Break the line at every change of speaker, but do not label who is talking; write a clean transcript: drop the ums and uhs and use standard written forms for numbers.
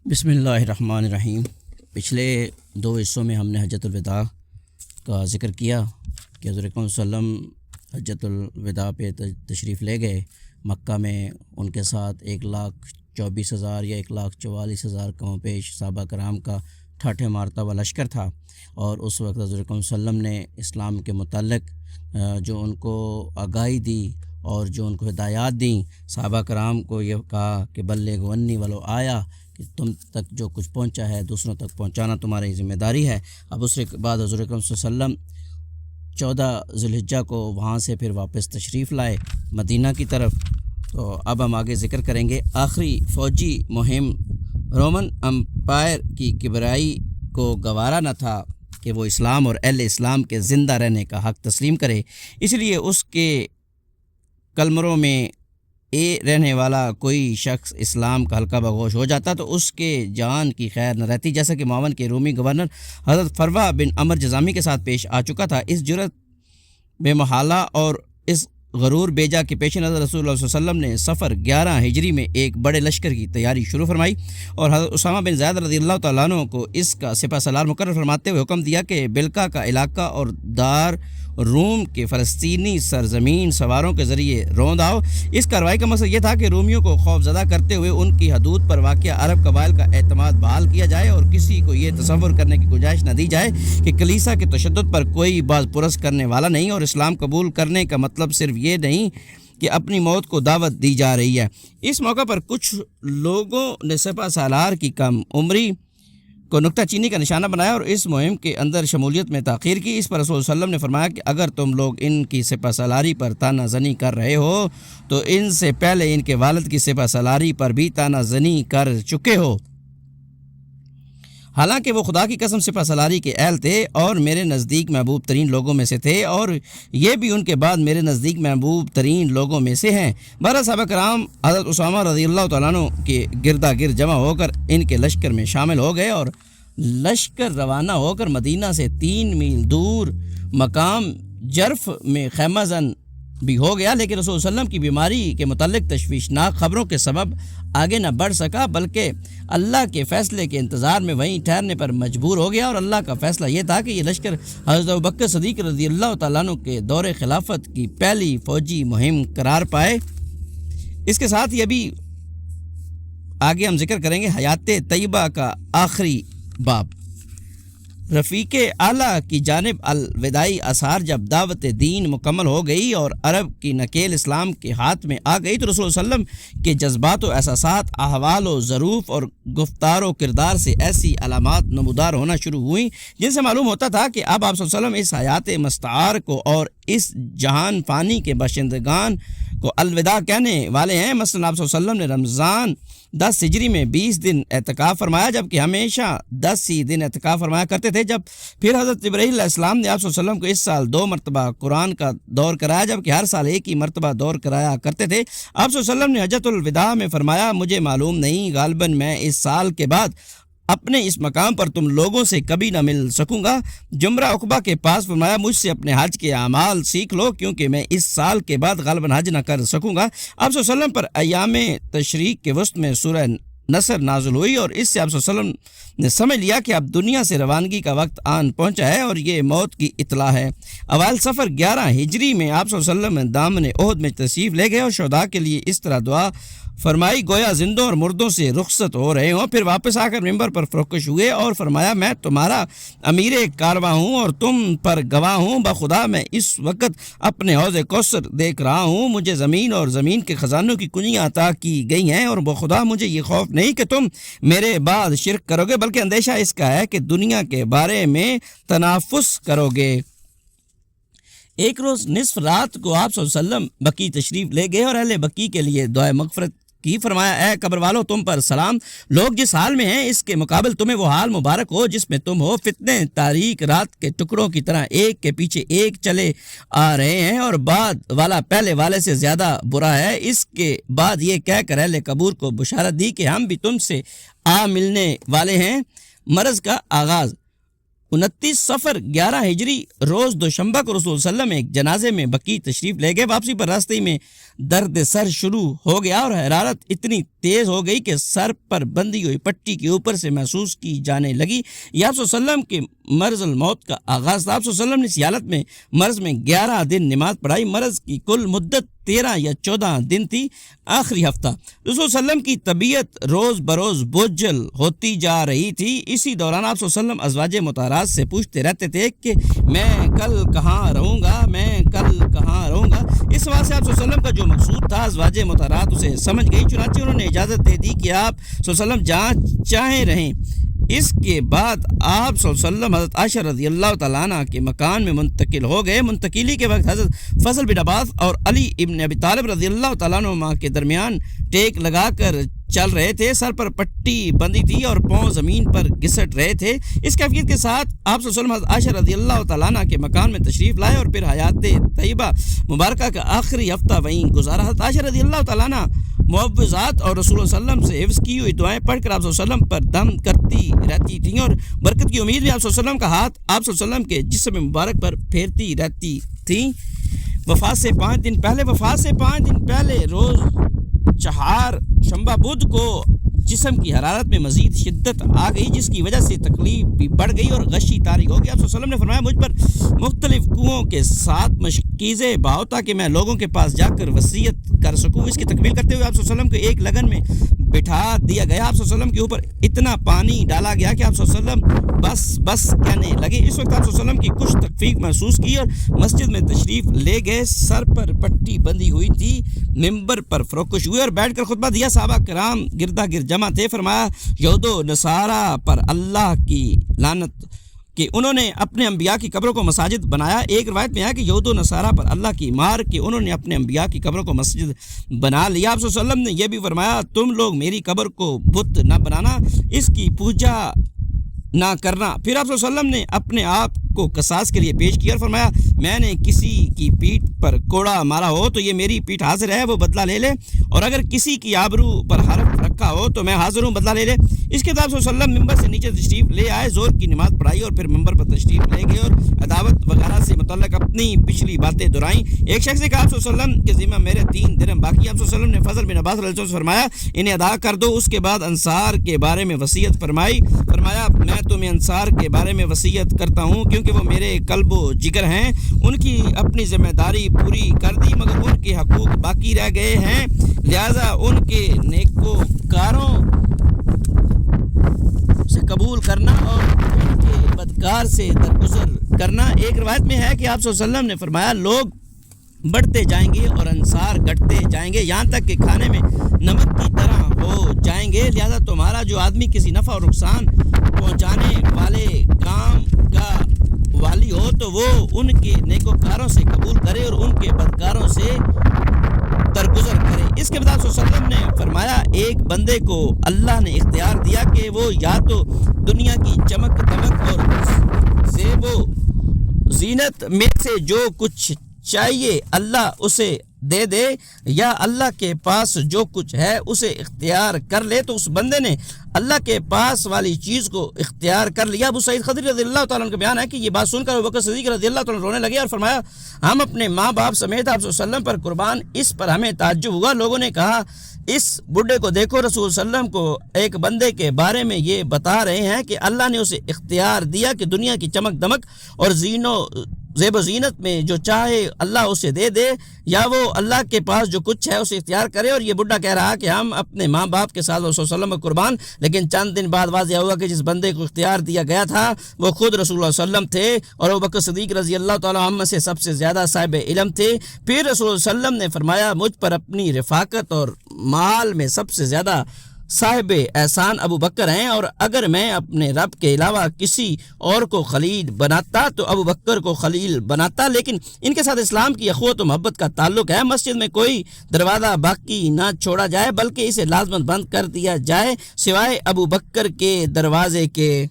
بسم اللہ الرحمن الرحیم۔ پچھلے دو حصوں میں ہم نے حجۃ الوداع کا ذکر کیا کہ حضور اکرم صلی اللہ علیہ وسلم حجۃ الوداع پہ تشریف لے گئے۔ مکہ میں ان کے ساتھ 1,24,000 یا 1,44,000 کم و بیش صحابہ کرام کا ٹھاٹھے مارتا ہوا لشکر تھا، اور اس وقت حضور اکرم صلی اللہ علیہ وسلم نے اسلام کے متعلق جو ان کو آگاہی دی اور جو ان کو ہدایات دیں، صحابہ کرام کو یہ کہا کہ بلغوا عنی ولو آیا، کہ تم تک جو کچھ پہنچا ہے دوسروں تک پہنچانا تمہاری ذمہ داری ہے۔ اب اس کے بعد حضور اکرم صلی اللہ علیہ وسلم 14 ذی الحجہ کو وہاں سے پھر واپس تشریف لائے مدینہ کی طرف۔ تو اب ہم آگے ذکر کریں گے آخری فوجی مہم۔ رومن امپائر کی کبریائی کو گوارا نہ تھا کہ وہ اسلام اور اہل اسلام کے زندہ رہنے کا حق تسلیم کرے، اس لیے اس کے قلمروں میں رہنے والا کوئی شخص اسلام کا حلقہ بگوش ہو جاتا تو اس کے جان کی خیر نہ رہتی، جیسا کہ معاون کے رومی گورنر حضرت فروہ بن عمر جذامی کے ساتھ پیش آ چکا تھا۔ اس جرأت بے محالہ اور اس غرور بیجا کے پیش نظر رسول اللہ صلی اللہ علیہ وسلم نے صفر 11 ہجری میں ایک بڑے لشکر کی تیاری شروع فرمائی، اور حضرت اسامہ بن زید رضی اللہ تعالیٰ عنہ کو اس کا سپہ سالار مقرر فرماتے ہوئے حکم دیا کہ بلقا کا علاقہ اور دار روم کے فلسطینی سرزمین سواروں کے ذریعے روند آؤ۔ اس کارروائی کا مقصد یہ تھا کہ رومیوں کو خوف زدہ کرتے ہوئے ان کی حدود پر واقع عرب قبائل کا اعتماد بحال کیا جائے، اور کسی کو یہ تصور کرنے کی گنجائش نہ دی جائے کہ کلیسا کے تشدد پر کوئی باز پرس کرنے والا نہیں، اور اسلام قبول کرنے کا مطلب صرف یہ نہیں کہ اپنی موت کو دعوت دی جا رہی ہے۔ اس موقع پر کچھ لوگوں نے سپہ سالار کی کم عمری کو نکتہ چینی کا نشانہ بنایا اور اس مہم کے اندر شمولیت میں تاخیر کی۔ اس پر رسول صلی اللہ علیہ وسلم نے فرمایا کہ اگر تم لوگ ان کی سپہ سالاری پر تانہ زنی کر رہے ہو تو ان سے پہلے ان کے والد کی سپہ سالاری پر بھی تانہ زنی کر چکے ہو، حالانکہ وہ خدا کی قسم سپہ سالاری کے اہل تھے اور میرے نزدیک محبوب ترین لوگوں میں سے تھے، اور یہ بھی ان کے بعد میرے نزدیک محبوب ترین لوگوں میں سے ہیں۔ 12 صحابہ کرام حضرت اسامہ رضی اللہ تعالیٰ عنہ کے گردا گرد جمع ہو کر ان کے لشکر میں شامل ہو گئے، اور لشکر روانہ ہو کر مدینہ سے 3 میل دور مقام جرف میں خیمہ زن بھی ہو گیا، لیکن رسول صلی اللہ علیہ وسلم کی بیماری کے متعلق تشویشناک خبروں کے سبب آگے نہ بڑھ سکا، بلکہ اللہ کے فیصلے کے انتظار میں وہیں ٹھہرنے پر مجبور ہو گیا، اور اللہ کا فیصلہ یہ تھا کہ یہ لشکر حضرت ابوبکر صدیق رضی اللہ تعالیٰ عنہ کے دور خلافت کی پہلی فوجی مہم قرار پائے۔ اس کے ساتھ ہی ابھی آگے ہم ذکر کریں گے حیات طیبہ کا آخری باب۔ رفیق اعلیٰ کی جانب الوداعی آثار جب دعوت دین مکمل ہو گئی اور عرب کی نکیل اسلام کے ہاتھ میں آ گئی تو رسول صلی اللہ علیہ وسلم کے جذبات و احساسات، احوال و ظروف اور گفتار و کردار سے ایسی علامات نمودار ہونا شروع ہوئیں جن سے معلوم ہوتا تھا کہ اب آپ صلی اللہ علیہ وسلم اس حیات مستعار کو اور اس جہان فانی کے باشندگان کو الوداع کہنے والے ہیں۔ مثلا آپ صلی اللہ علیہ وسلم نے رمضان 10 ہجری میں 20 دن اعتکاف فرمایا، جبکہ ہمیشہ 10 ہی دن اعتکاف فرمایا کرتے تھے۔ جب پھر حضرت جبرائیل علیہ السلام نے آپ صلی اللہ علیہ وسلم کو اس سال 2 مرتبہ قرآن کا دور کرایا، جبکہ ہر سال ایک ہی مرتبہ دور کرایا کرتے تھے۔ آپ صلی اللہ علیہ وسلم نے حجۃ الوداع میں فرمایا، مجھے معلوم نہیں، غالباً میں اس سال کے بعد اپنے اس مقام پر تم لوگوں سے کبھی نہ مل سکوں گا۔ جمرہ عقبہ کے پاس فرمایا، مجھ سے اپنے حج کے اعمال سیکھ لو، کیونکہ میں اس سال کے بعد غالباً حج نہ کر سکوں گا۔ آپ صلی اللہ علیہ وسلم پر ایام تشریق کے وسط میں سورہ نصر نازل ہوئی، اور اس سے آپ صلی اللہ علیہ وسلم نے سمجھ لیا کہ اب دنیا سے روانگی کا وقت آن پہنچا ہے اور یہ موت کی اطلاع ہے۔ اوائل صفر 11 ہجری میں آپ صلی اللہ علیہ وسلم دامن احد میں تشریف لے گئے اور شہداء کے لیے اس طرح دعا فرمائی گویا زندوں اور مردوں سے رخصت ہو رہے ہوں۔ پھر واپس آ کر ممبر پر فروکش ہوئے اور فرمایا، میں تمہارا امیر کارواں ہوں اور تم پر گواہ ہوں، بخدا میں اس وقت اپنے حوض کوثر دیکھ رہا ہوں، مجھے زمین اور زمین کے خزانوں کی کنجیاں عطا کی گئی ہیں، اور بخدا مجھے یہ خوف نہیں کہ تم میرے بعد شرک کرو گے، بلکہ اندیشہ اس کا ہے کہ دنیا کے بارے میں تنافس کرو گے۔ ایک روز نصف رات کو آپ صلی اللہ علیہ وسلم بقیع تشریف لے گئے اور اہل بقیع کے لیے دعائے مغفرت کی۔ فرمایا، اے قبر والو، تم پر سلام، لوگ جس حال میں ہیں اس کے مقابل تمہیں وہ حال مبارک ہو جس میں تم ہو۔ فتنے تاریک رات کے ٹکڑوں کی طرح ایک کے پیچھے ایک چلے آ رہے ہیں، اور بعد والا پہلے والے سے زیادہ برا ہے۔ اس کے بعد یہ کہہ کر اہل قبور کو بشارت دی کہ ہم بھی تم سے آ ملنے والے ہیں۔ مرض کا آغاز 29 صفر 11 ہجری روز دوشنبہ کو رسول صلی اللہ علیہ وسلم ایک جنازے میں بقیع تشریف لے گئے۔ واپسی پر راستے میں درد سر شروع ہو گیا اور حرارت اتنی تیز ہو گئی کہ سر پر بندھی ہوئی پٹی کے اوپر سے محسوس کی جانے لگی۔ یہ آپ صلی اللہ علیہ وسلم کے مرض الموت کا آغاز تھا۔ آپ صلی اللہ علیہ وسلم نے اس حالت میں مرض میں 11 دن نماز پڑھائی۔ مرض کی کل مدت 13 یا 14 دن تھی۔ آخری ہفتہ رسول صلی اللہ علیہ وسلم کی طبیعت روز بروز بوجھل ہوتی جا رہی تھی۔ اسی دوران آپ صلی اللہ علیہ وسلم ازواج مطہرات سے پوچھتے رہتے تھے کہ میں کل کہاں رہوں گا، میں کل کہاں رہوں گا۔ اس سوال سے آپ صلی اللہ علیہ وسلم کا جو مقصود تھا ازواج مطہرات اسے سمجھ گئی، چنانچہ انہوں نے اجازت دے دی کہ آپ صلی اللہ علیہ وسلم جہاں چاہیں رہیں۔ اس کے بعد آپ صلی اللہ علیہ وسلم حضرت عائشہ رضی اللہ تعالیٰ عنہ کے مکان میں منتقل ہو گئے۔ منتقلی کے وقت حضرت فضل بن عباس اور علی ابن ابی طالب رضی اللہ تعالیٰ عنہ کے درمیان ٹیک لگا کر چل رہے تھے۔ سر پر پٹی بندھی تھی اور پاؤں زمین پر گھسٹ رہے تھے۔ اس کیفیت کے ساتھ آپ صلی اللہ علیہ وسلم حضرت عائشہ رضی اللہ تعالیٰ عنہ کے مکان میں تشریف لائے اور پھر حیات طیبہ مبارکہ کا آخری ہفتہ وہیں گزارا۔ حضرت عائشہ رضی اللہ تعالیٰ عنہ معوذات اور رسول اللہ صلی اللہ علیہ وسلم سے حفظ کی ہوئی دعائیں پڑھ کر آپ صلی اللہ علیہ وسلم پر دم کرتی رہتی تھیں اور برکت کی امید میں آپ صلی اللہ علیہ وسلم کا ہاتھ آپ صلی اللہ علیہ وسلم کے جسم مبارک پر پھیرتی رہتی تھیں۔ وفات سے 5 دن پہلے روز چہار شنبہ بدھ کو جسم کی حرارت میں مزید شدت آ گئی، جس کی وجہ سے تکلیف بھی بڑھ گئی اور غشی تاریک ہو گئی۔ آپ صلی اللہ علیہ وسلم نے فرمایا مجھ پر مختلف کنوؤں کے 7 مشکیزیں بہاؤ تاکہ میں لوگوں کے پاس جا کر وصیت کر سکوں۔ اس کی تکمیل کرتے ہوئے آپ صلی اللہ علیہ وسلم کو ایک لگن میں بٹھا دیا گیا۔ آپ صلی اللہ علیہ وسلم کے اوپر اتنا پانی ڈالا گیا کہ آپ صلی اللہ علیہ وسلم بس کہنے لگے۔ اس وقت آپ صلی اللہ علیہ وسلم کی کچھ تخفیف محسوس کی اور مسجد میں تشریف لے گئے۔ سر پر پٹی بندھی ہوئی تھی، ممبر پر فروکش ہوئے اور بیٹھ کر خطبہ دیا۔ صحابہ کرام گردا گرد جمع تھے۔ فرمایا یہود و نصارہ پر اللہ کی لعنت کہ انہوں نے اپنے انبیاء کی قبروں کو مساجد بنایا۔ ایک روایت میں ہے کہ یہود و نصارہ پر اللہ کی مار کہ انہوں نے اپنے انبیاء کی قبروں کو مسجد بنا لیا۔ آپ صلی اللہ علیہ وسلم نے یہ بھی فرمایا تم لوگ میری قبر کو بت نہ بنانا، اس کی پوجا نہ کرنا۔ پھر آپ صلی اللہ علیہ وسلم نے اپنے آپ کو قصاص کے لیے پیش کیا اور فرمایا میں نے کسی کی پیٹھ پر کوڑا مارا ہو تو یہ میری پیٹھ حاضر ہے، وہ بدلہ لے لے، اور اگر کسی کی آبرو پر حرف رکھا ہو تو میں حاضر ہوں، بدلہ لے لے۔ اس کے بعد صلی اللہ علیہ وسلم ممبر سے نیچے تشریف لے آئے، زور کی نماز پڑھائی اور پھر ممبر پر تشریف لے گئے اور عداوت وغیرہ سے متعلق اپنی پچھلی باتیں دہرائیں۔ ایک شخص نے کہا آپ صلی اللہ علیہ وسلم کے ذمہ میرے 3 درہم باقی۔ آپ صلی اللہ علیہ وسلم نے فضل بن عباس رضی اللہ عنہ سے فرمایا انہیں ادا کر دو۔ اس کے بعد انصار کے بارے میں وصیت فرمائی۔ فرمایا میں تمہیں انصار کے بارے میں وصیت کرتا ہوں کیونکہ وہ میرے قلب و جگر ہیں، ان کی اپنی ذمہ داری پوری کر دی مگر ان کے حقوق باقی رہ گئے ہیں، لہذا ان کے نیکوکاروں سے قبول کرنا اور ان کے بدکار سے درگزر کرنا۔ ایک روایت میں ہے کہ آپ صلی اللہ علیہ وسلم نے فرمایا لوگ بڑھتے جائیں گے اور انصار گھٹتے جائیں گے یہاں تک کہ کھانے میں نمک کی طرح ہو جائیں گے، لہذا تمہارا جو آدمی کسی نفع اور نقصان پہنچانے والے کام کا والی ہو تو وہ ان کے نیکوکاروں سے قبول کرے اور ان کے بدکاروں سے درگزر کرے۔ اس کے بعد صلی اللہ علیہ وسلم نے فرمایا ایک بندے کو اللہ نے اختیار دیا کہ وہ یا تو دنیا کی چمک دمک اور زیب و زینت میں سے جو کچھ چاہیے اللہ اسے دے دے یا اللہ کے پاس جو کچھ ہے اسے اختیار کر لے۔ تو اس بندے نے اللہ کے پاس والی چیز کو اختیار کر لیا۔ ابو سعید خدری رضی اللہ تعالیٰ عنہ کا بیان ہے کہ یہ بات سن کر ابوبکر صدیق رضی اللہ تعالیٰ عنہ رونے لگے اور فرمایا ہم اپنے ماں باپ سمیت آپ صلی اللہ علیہ وسلم پر قربان، اس پر ہمیں تعجب ہوا۔ لوگوں نے کہا اس بڈھے کو دیکھو، رسول صلی اللہ علیہ وسلم کو ایک بندے کے بارے میں یہ بتا رہے ہیں کہ اللہ نے اسے اختیار دیا کہ دنیا کی چمک دمک اور زیب و زینت میں جو چاہے اللہ اسے دے دے یا وہ اللہ کے پاس جو کچھ ہے اسے اختیار کرے۔ اور یہ بڈھا کہہ رہا کہ ہم اپنے ماں باپ کے ساتھ رسول صلی اللہ علیہ وسلم قربان، لیکن چند دن بعد واضح ہوا کہ جس بندے کو اختیار دیا گیا تھا وہ خود رسول اللہ صلی اللہ علیہ وسلم تھے اور ابوبکر صدیق رضی اللہ تعالیٰ عنہ سے سب سے زیادہ صاحب علم تھے۔ پھر رسول صلی اللہ علیہ وسلم نے فرمایا مجھ پر اپنی رفاقت اور مال میں سب سے زیادہ صاحب احسان ابو بکر ہیں، اور اگر میں اپنے رب کے علاوہ کسی اور کو خلیل بناتا تو ابو بکر کو خلیل بناتا، لیکن ان کے ساتھ اسلام کی اخوت و محبت کا تعلق ہے۔ مسجد میں کوئی دروازہ باقی نہ چھوڑا جائے بلکہ اسے لازماً بند کر دیا جائے سوائے ابو بکر کے دروازے کے۔